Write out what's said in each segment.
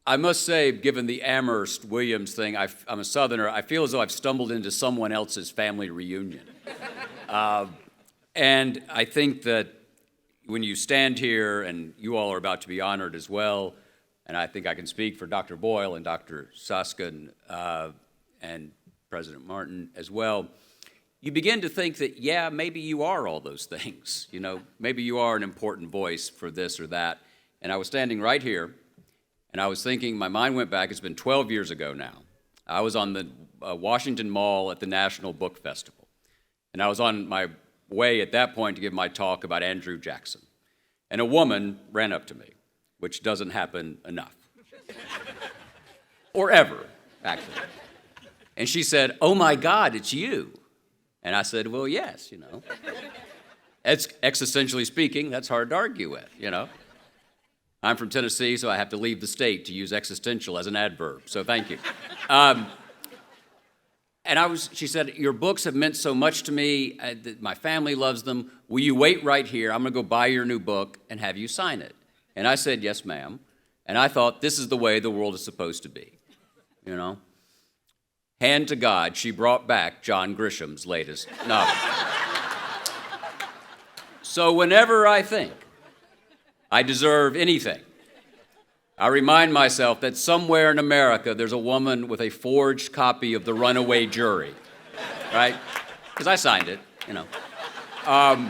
I must say, given the Amherst Williams thing, I'm a Southerner, I feel as though I've stumbled into someone else's family reunion. And I think that when you stand here, and you all are about to be honored as well, and I think I can speak for Dr. Boyle and Dr. Susskind and President Martin as well, you begin to think that, yeah, maybe you are all those things. You know, maybe you are an important voice for this or that. And I was standing right here, and I was thinking, my mind went back, it's been 12 years ago now. I was on the Washington Mall at the National Book Festival. And I was on my way at that point to give my talk about Andrew Jackson. And a woman ran up to me, which doesn't happen enough. Or ever, actually. And she said, "Oh my God, it's you." And I said, "Well, yes, you know. Existentially speaking, that's hard to argue with, you know. I'm from Tennessee, so I have to leave the state to use existential as an adverb, so thank you. She said, "Your books have meant so much to me. My family loves them. Will you wait right here? I'm going to go buy your new book and have you sign it." And I said, "Yes, ma'am." And I thought, this is the way the world is supposed to be, you know. Hand to God, she brought back John Grisham's latest novel. So whenever I think I deserve anything, I remind myself that somewhere in America there's a woman with a forged copy of The Runaway Jury, right? Because I signed it, you know. I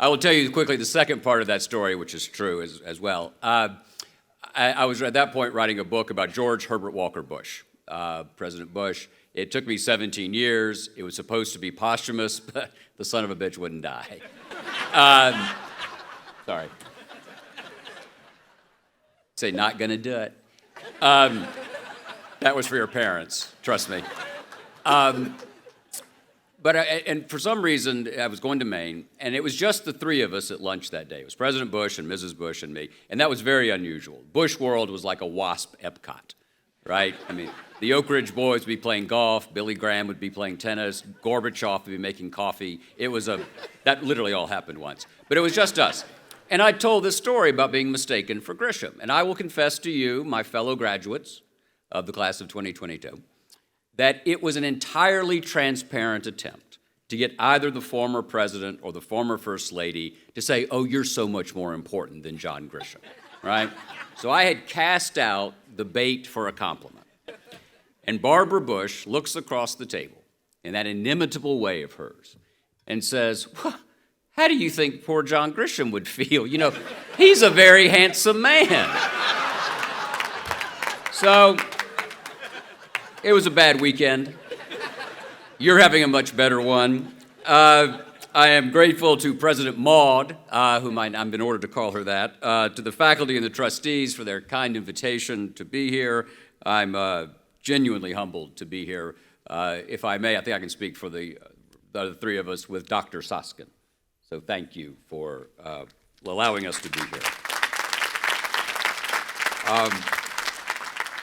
will tell you quickly the second part of that story, which is true as well. I was at that point writing a book about George Herbert Walker Bush, President Bush. It took me 17 years. It was supposed to be posthumous, but the son of a bitch wouldn't die. Sorry. Say, not gonna do it. That was for your parents, trust me. And for some reason, I was going to Maine, and it was just the three of us at lunch that day. It was President Bush and Mrs. Bush and me, and that was very unusual. Bush World was like a WASP Epcot, right? I mean, the Oak Ridge boys would be playing golf, Billy Graham would be playing tennis, Gorbachev would be making coffee. That literally all happened once. But it was just us. And I told this story about being mistaken for Grisham. And I will confess to you, my fellow graduates of the class of 2022, that it was an entirely transparent attempt to get either the former president or the former first lady to say, "Oh, you're so much more important than John Grisham," right? So I had cast out the bait for a compliment. And Barbara Bush looks across the table in that inimitable way of hers and says, "Well, how do you think poor John Grisham would feel? You know, he's a very handsome man." So it was a bad weekend. You're having a much better one. I am grateful to President Maud, whom I've been ordered to call her that, to the faculty and the trustees for their kind invitation to be here. I'm genuinely humbled to be here. If I may, I think I can speak for the other three of us with Dr. Susskind. So thank you for allowing us to be here.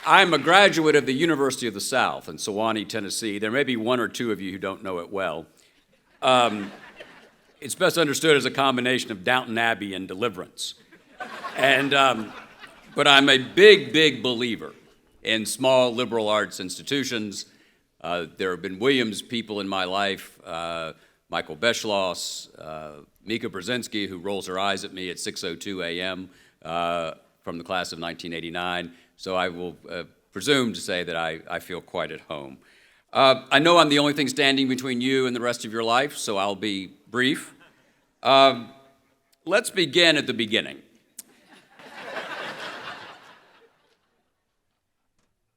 I'm a graduate of the University of the South in Sewanee, Tennessee. There may be one or two of you who don't know it well. It's best understood as a combination of Downton Abbey and Deliverance. But I'm a big, big believer in small liberal arts institutions. There have been Williams people in my life, Michael Beschloss, Mika Brzezinski, who rolls her eyes at me at 6:02 a.m. From the class of 1989. So I will presume to say that I feel quite at home. I know I'm the only thing standing between you and the rest of your life, so I'll be brief. Let's begin at the beginning.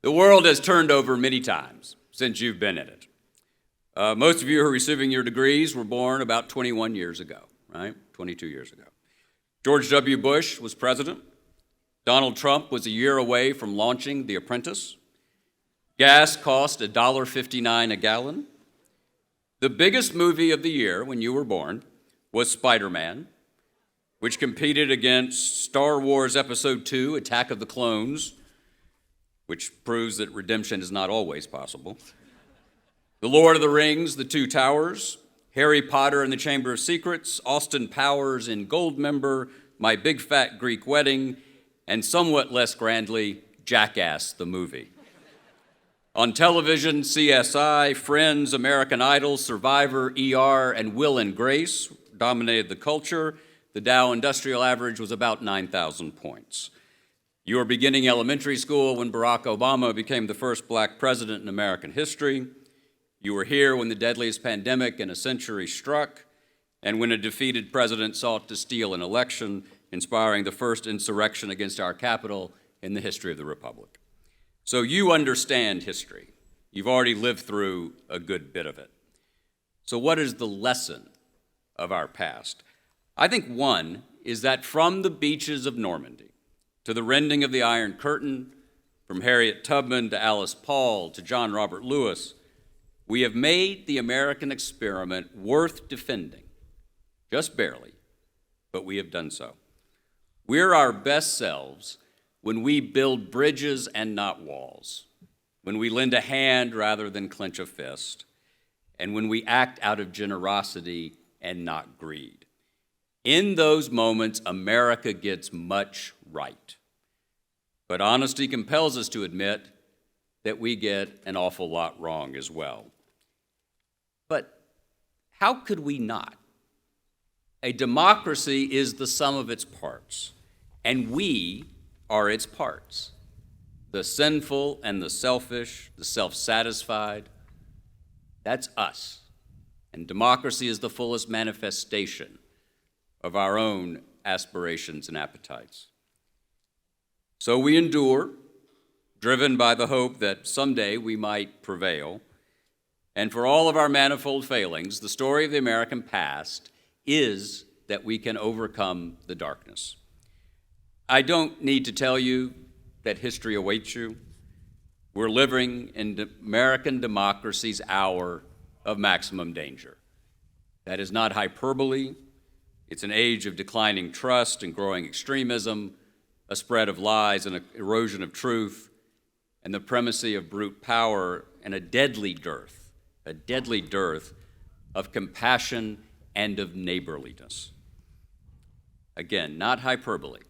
The world has turned over many times since you've been in it. Most of you who are receiving your degrees were born about 21 years ago, right? 22 years ago. George W. Bush was president. Donald Trump was a year away from launching The Apprentice. Gas cost $1.59 a gallon. The biggest movie of the year when you were born was Spider-Man, which competed against Star Wars Episode II, Attack of the Clones, which proves that redemption is not always possible. The Lord of the Rings, The Two Towers, Harry Potter and the Chamber of Secrets, Austin Powers in Goldmember, My Big Fat Greek Wedding, and somewhat less grandly, Jackass the movie. On television, CSI, Friends, American Idol, Survivor, ER, and Will and Grace dominated the culture. The Dow Industrial Average was about 9,000 points. You were beginning elementary school when Barack Obama became the first black president in American history. You were here when the deadliest pandemic in a century struck, and when a defeated president sought to steal an election, inspiring the first insurrection against our capital in the history of the Republic. So you understand history. You've already lived through a good bit of it. So what is the lesson of our past? I think one is that from the beaches of Normandy to the rending of the Iron Curtain, from Harriet Tubman to Alice Paul to John Robert Lewis, we have made the American experiment worth defending, just barely, but we have done so. We're our best selves when we build bridges and not walls, when we lend a hand rather than clench a fist, and when we act out of generosity and not greed. In those moments, America gets much right. But honesty compels us to admit that we get an awful lot wrong as well. But how could we not? A democracy is the sum of its parts, and we are its parts. The sinful and the selfish, the self-satisfied, that's us. And democracy is the fullest manifestation of our own aspirations and appetites. So we endure, driven by the hope that someday we might prevail. And for all of our manifold failings, the story of the American past is that we can overcome the darkness. I don't need to tell you that history awaits you. We're living in American democracy's hour of maximum danger. That is not hyperbole. It's an age of declining trust and growing extremism, a spread of lies and an erosion of truth, and the primacy of brute power, and a deadly dearth of compassion and of neighborliness. Again, not hyperbole.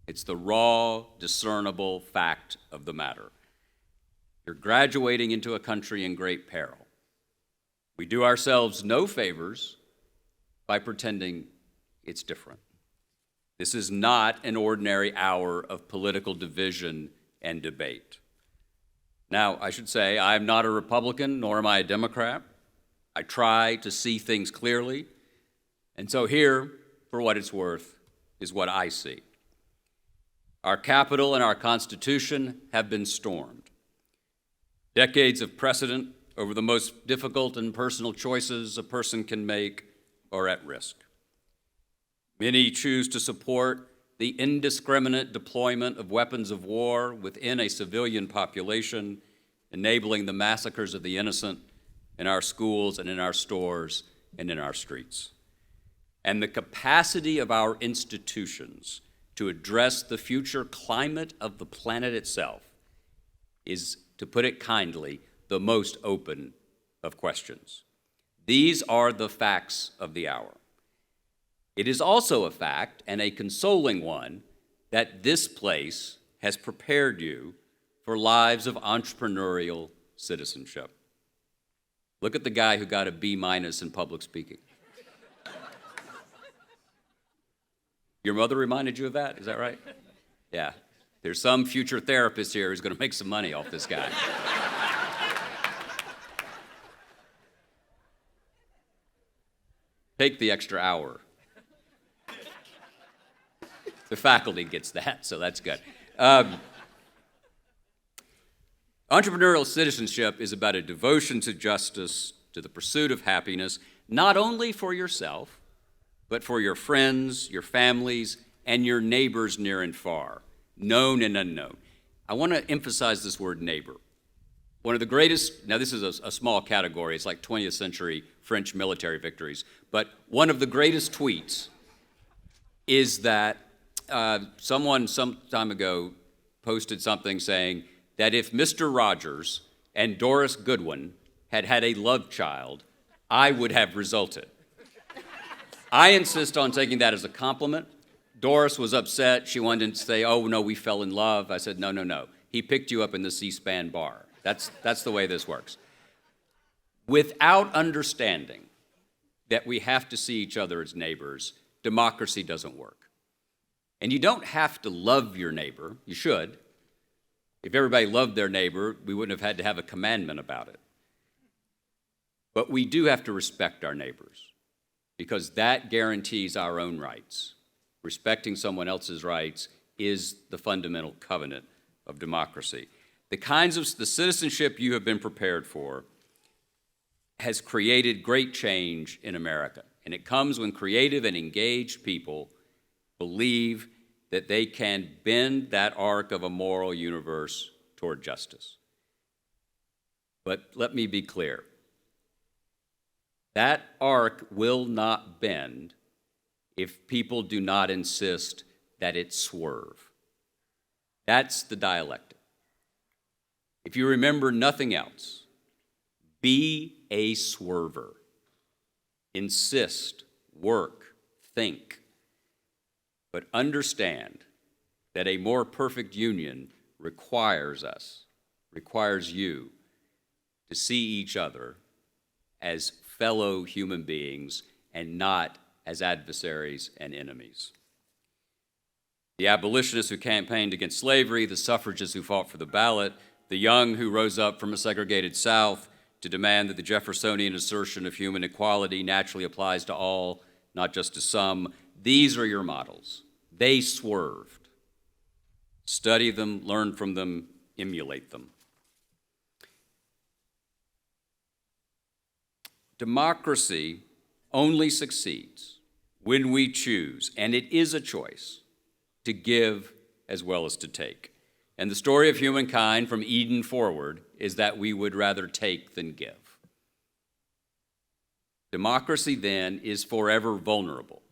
It's the raw, discernible fact of the matter. You're graduating into a country in great peril. We do ourselves no favors by pretending it's different. This is not an ordinary hour of political division and debate. Now, I should say, I am not a Republican, nor am I a Democrat. I try to see things clearly, and so here, for what it's worth, is what I see. Our Capitol and our Constitution have been stormed. Decades of precedent over the most difficult and personal choices a person can make are at risk. Many choose to support the indiscriminate deployment of weapons of war within a civilian population, enabling the massacres of the innocent in our schools and in our stores and in our streets. And the capacity of our institutions to address the future climate of the planet itself is, to put it kindly, the most open of questions. These are the facts of the hour. It is also a fact, and a consoling one, that this place has prepared you for lives of entrepreneurial citizenship. Look at the guy who got a B- in public speaking. Your mother reminded you of that? Is that right? Yeah. There's some future therapist here who's going to make some money off this guy. Take the extra hour. The faculty gets that, so that's good. Entrepreneurial citizenship is about a devotion to justice, to the pursuit of happiness, not only for yourself, but for your friends, your families, and your neighbors near and far, known and unknown. I want to emphasize this word neighbor. One of the greatest, now this is a small category, it's like 20th century French military victories, but one of the greatest tweets is that someone some time ago posted something saying that if Mr. Rogers and Doris Goodwin had had a love child, I would have resulted. I insist on taking that as a compliment. Doris was upset. She wanted to say, oh, no, we fell in love. I said, no, no, no. He picked you up in the C-SPAN bar. That's the way this works. Without understanding that we have to see each other as neighbors, democracy doesn't work. And you don't have to love your neighbor. You should. If everybody loved their neighbor, we wouldn't have had to have a commandment about it. But we do have to respect our neighbors, because that guarantees our own rights. Respecting someone else's rights is the fundamental covenant of democracy. The citizenship you have been prepared for has created great change in America. And it comes when creative and engaged people believe that they can bend that arc of a moral universe toward justice. But let me be clear. That arc will not bend if people do not insist that it swerve. That's the dialectic. If you remember nothing else, be a swerver. Insist, work, think. But understand that a more perfect union requires you, to see each other as fellow human beings and not as adversaries and enemies. The abolitionists who campaigned against slavery, the suffragists who fought for the ballot, the young who rose up from a segregated South to demand that the Jeffersonian assertion of human equality naturally applies to all, not just to some. These are your models. They swerved. Study them, learn from them, emulate them. Democracy only succeeds when we choose, and it is a choice, to give as well as to take. And the story of humankind from Eden forward is that we would rather take than give. Democracy, then, is forever vulnerable,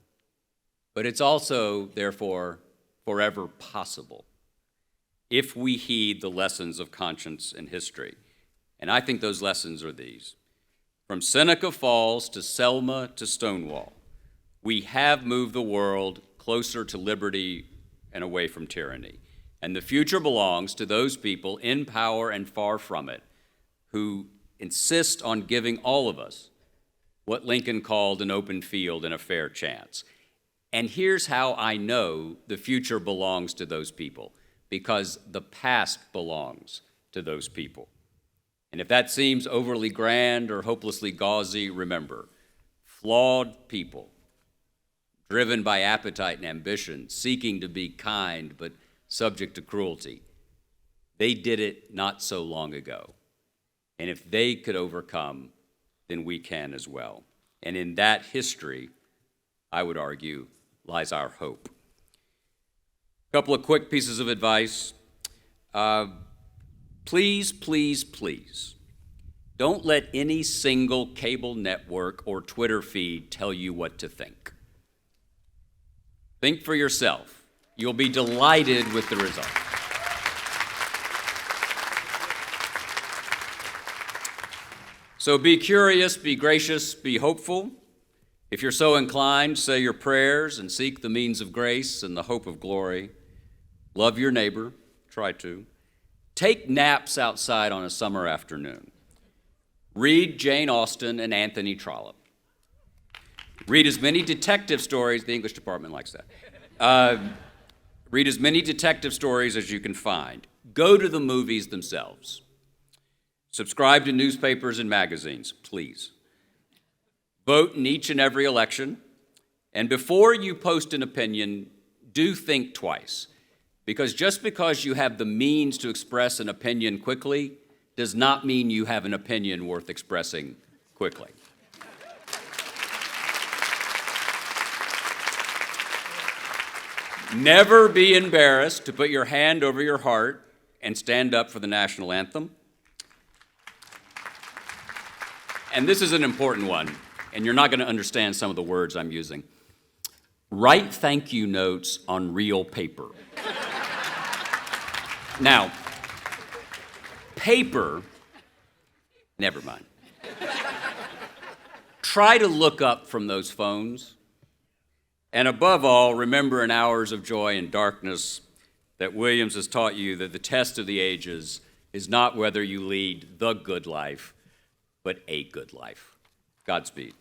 but it's also, therefore, forever possible if we heed the lessons of conscience and history. And I think those lessons are these. From Seneca Falls to Selma to Stonewall, we have moved the world closer to liberty and away from tyranny. And the future belongs to those people in power and far from it who insist on giving all of us what Lincoln called an open field and a fair chance. And here's how I know the future belongs to those people, because the past belongs to those people. And if that seems overly grand or hopelessly gauzy, remember, flawed people, driven by appetite and ambition, seeking to be kind but subject to cruelty, they did it not so long ago. And if they could overcome, then we can as well. And in that history, I would argue, lies our hope. A couple of quick pieces of advice. Please, please, please, don't let any single cable network or Twitter feed tell you what to think. Think for yourself. You'll be delighted with the result. So be curious, be gracious, be hopeful. If you're so inclined, say your prayers and seek the means of grace and the hope of glory. Love your neighbor, try to. Take naps outside on a summer afternoon. Read Jane Austen and Anthony Trollope. Read as many detective stories, the English department likes that. Read as many detective stories as you can find. Go to the movies themselves. Subscribe to newspapers and magazines, please. Vote in each and every election. And before you post an opinion, do think twice. Because just because you have the means to express an opinion quickly does not mean you have an opinion worth expressing quickly. Never be embarrassed to put your hand over your heart and stand up for the national anthem. And this is an important one, and you're not going to understand some of the words I'm using. Write thank you notes on real paper. Now, paper, never mind. Try to look up from those phones. And above all, remember in hours of joy and darkness that Williams has taught you that the test of the ages is not whether you lead the good life, but a good life. Godspeed.